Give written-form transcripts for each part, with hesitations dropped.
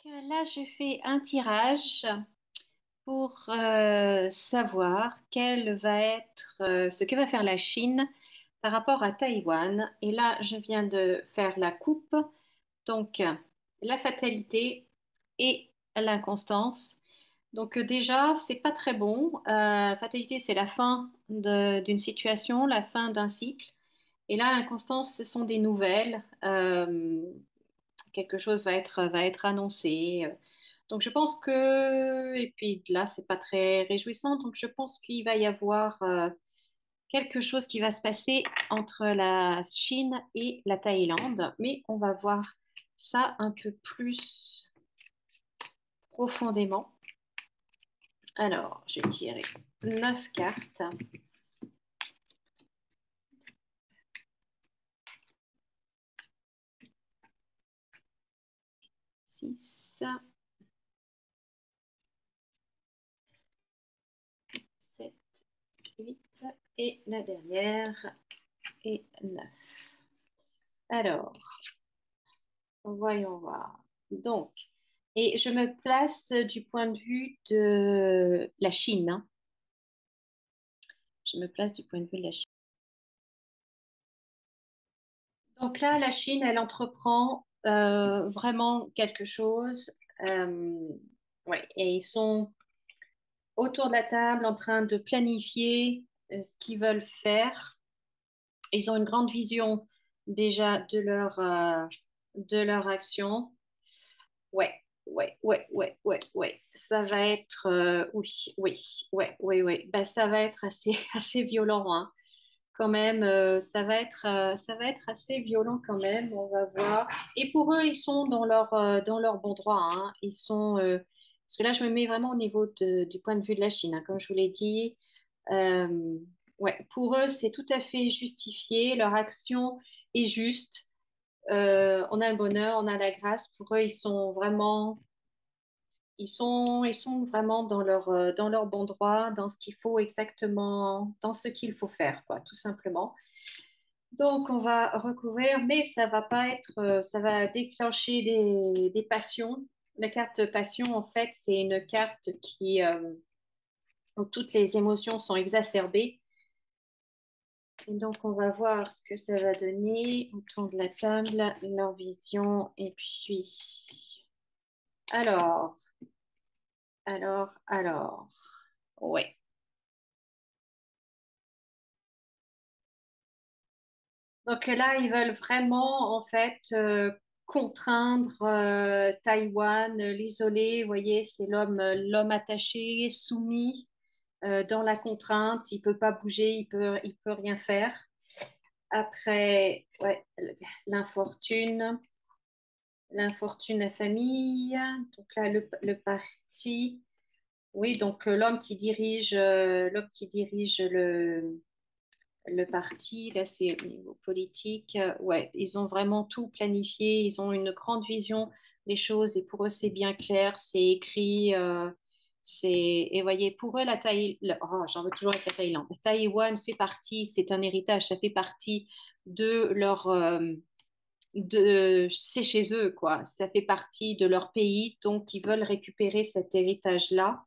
Là, je fais un tirage pour savoir ce que va faire la Chine par rapport à Taïwan. Et là, je viens de faire la coupe, donc la fatalité et l'inconstance. Donc déjà, c'est pas très bon. Fatalité, c'est la fin d'une situation, la fin d'un cycle. Et là, l'inconstance, ce sont des nouvelles. Quelque chose va être annoncé. Donc je pense et puis là, c'est pas très réjouissant, donc je pense qu'il va y avoir quelque chose qui va se passer entre la Chine et la Thaïlande, mais on va voir ça un peu plus profondément. Alors, je vais tirer 9 cartes. 6, 7, 8 et la dernière est 9. Alors, voyons voir. Donc, et je me place du point de vue de la Chine, hein. Je me place du point de vue de la Chine. Donc là, la Chine, elle entreprend vraiment quelque chose. Euh, ouais, et ils sont autour de la table en train de planifier ce qu'ils veulent faire. Ils ont une grande vision déjà de leur action. Ouais, ouais. Ça va être, oui, oui, ouais. Bah, ça va être assez, assez violent, hein. Quand même, ça va être assez violent quand même. On va voir. Et pour eux, ils sont dans leur bon droit, hein. Parce que là, je me mets vraiment au niveau du point de vue de la Chine, hein, comme je vous l'ai dit. Euh, ouais, pour eux, c'est tout à fait justifié. Leur action est juste. On a le bonheur, on a la grâce. Pour eux, ils sont vraiment dans leur bon droit, dans ce qu'il faut exactement, dans ce qu'il faut faire, quoi, tout simplement. Donc, on va recouvrir, mais ça va pas ça va déclencher des passions. La carte passion, en fait, c'est une carte où toutes les émotions sont exacerbées. Et donc, on va voir ce que ça va donner autour de la table, leur vision, et puis, alors, alors, ouais. Donc là, ils veulent vraiment, en fait, contraindre Taïwan, l'isoler. Vous voyez, c'est l'homme attaché, soumis, dans la contrainte. Il peut pas bouger, il peut rien faire. Après, ouais, l'infortune, l'infortune, la famille. Donc là, le parti. Oui, donc l'homme qui dirige le parti, là, c'est au niveau politique. Ouais, ils ont vraiment tout planifié. Ils ont une grande vision des choses et pour eux, c'est bien clair, c'est écrit. Et voyez, pour eux, j'en veux toujours avec la Thaïlande. Taïwan fait partie, c'est un héritage, ça fait partie de c'est chez eux, quoi. Ça fait partie de leur pays, donc ils veulent récupérer cet héritage-là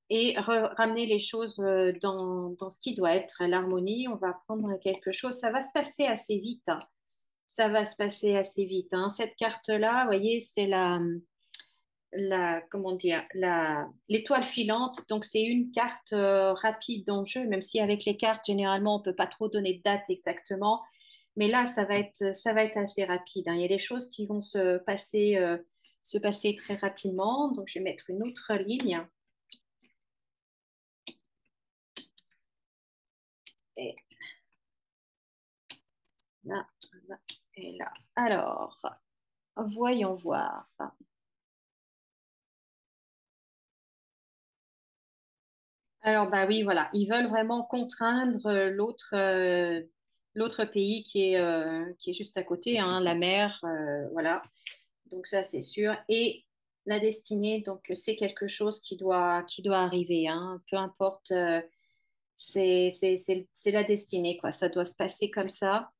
et ramener les choses dans ce qui doit être l'harmonie. On va prendre quelque chose. Ça va se passer assez vite, hein. Ça va se passer assez vite, hein. Cette carte-là, vous voyez, c'est comment dire, l'étoile filante. Donc, c'est une carte rapide dans le jeu, même si avec les cartes, généralement, on peut pas trop donner de date exactement. Mais là, ça va être assez rapide, hein. Il y a des choses qui vont se passer très rapidement. Donc, je vais mettre une autre ligne. Et là, là et là. Alors, voyons voir. Alors, bah oui, voilà. Ils veulent vraiment contraindre l'autre pays qui est juste à côté, hein, la mer, voilà. Donc ça, c'est sûr. Et la destinée, donc c'est quelque chose qui doit arriver, hein. Peu importe, c'est la destinée, quoi. Ça doit se passer comme ça.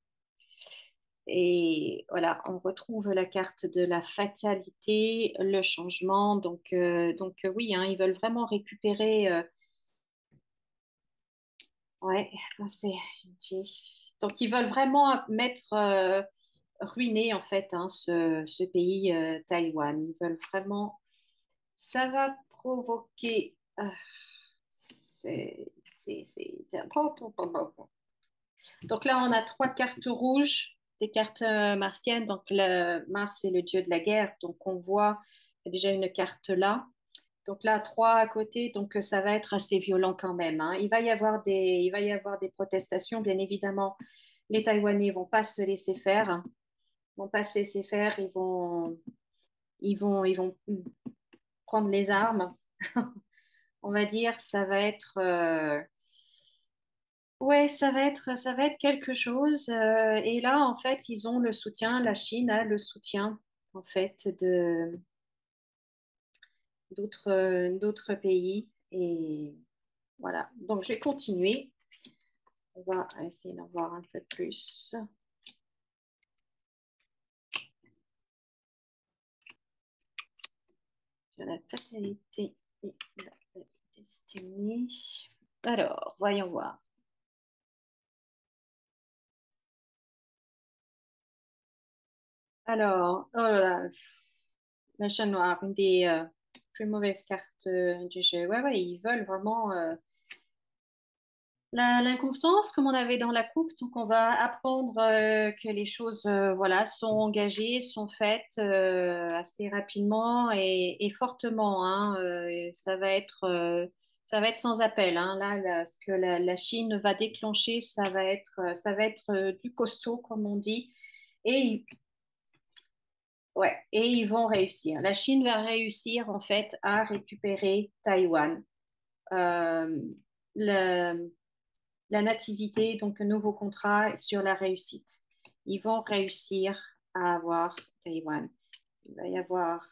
Et voilà, on retrouve la carte de la fatalité, le changement. Donc oui, hein, ils veulent vraiment récupérer. Ouais, c'est. Donc ils veulent vraiment mettre, ruiner en fait hein, ce pays Taïwan. Ils veulent vraiment. Ça va provoquer. C'est. Donc là, on a trois cartes rouges, des cartes martiennes. Donc Mars est le dieu de la guerre. Donc on voit déjà une carte là. Donc là, trois à côté. Donc ça va être assez violent quand même, hein. Il va y avoir des protestations, bien évidemment. Les Taïwanais vont pas se laisser faire, hein. Ils vont pas se laisser faire. Ils vont prendre les armes. On va dire, ça va être. Ouais, ça va être quelque chose. Et là, en fait, ils ont le soutien, la Chine a le soutien, en fait, d'autres pays. Et voilà. Donc, je vais continuer. On va essayer d'en voir un peu plus. La fatalité et la destinée. Alors, voyons voir. Alors, oh là là, la chat noire, une des plus mauvaises cartes du jeu. Ouais, ouais, ils veulent vraiment. L'inconstance, comme on avait dans la coupe, donc on va apprendre que les choses voilà, sont engagées, sont faites assez rapidement et fortement, hein. Ça va être sans appel, hein. Là, ce que la Chine va déclencher, ça va être du costaud, comme on dit. Et, ouais, et ils vont réussir. La Chine va réussir en fait à récupérer Taïwan. Euh, le, la nativité, donc un nouveau contrat sur la réussite. Ils vont réussir à avoir Taïwan. Il va y avoir,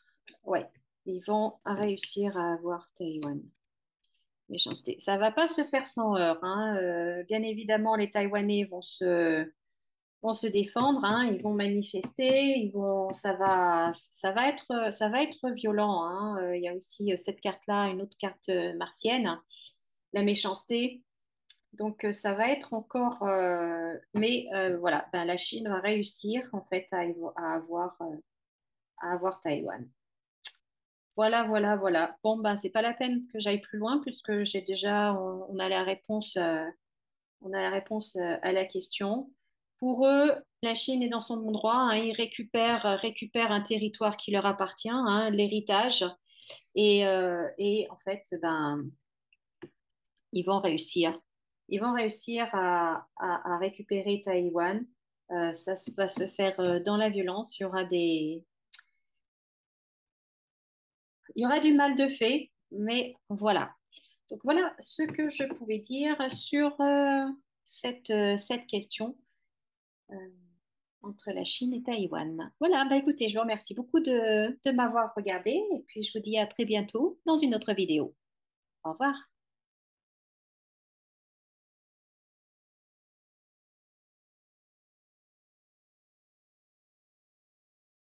ouais, ils vont réussir à avoir Taïwan. Méchanceté. Ça va pas se faire sans heurts, hein. Bien évidemment, les Taïwanais vont se défendre, hein. Ils vont manifester, ça va être violent, hein. Il y a aussi cette carte-là, une autre carte martienne, la méchanceté. Donc, ça va être encore. Mais voilà, ben, la Chine va réussir en fait à avoir Taïwan. Voilà, voilà, voilà. Bon, ben, c'est pas la peine que j'aille plus loin puisque on a la réponse, à la question. Pour eux, la Chine est dans son bon droit, hein. Ils récupèrent un territoire qui leur appartient, hein, l'héritage. Et en fait, ben, ils vont réussir. Ils vont réussir à récupérer Taïwan. Ça va se faire dans la violence. Il y aura du mal de fait, mais voilà. Donc voilà ce que je pouvais dire sur cette question euh, entre la Chine et Taïwan. Voilà, bah écoutez, je vous remercie beaucoup de m'avoir regardé et puis je vous dis à très bientôt dans une autre vidéo. Au revoir.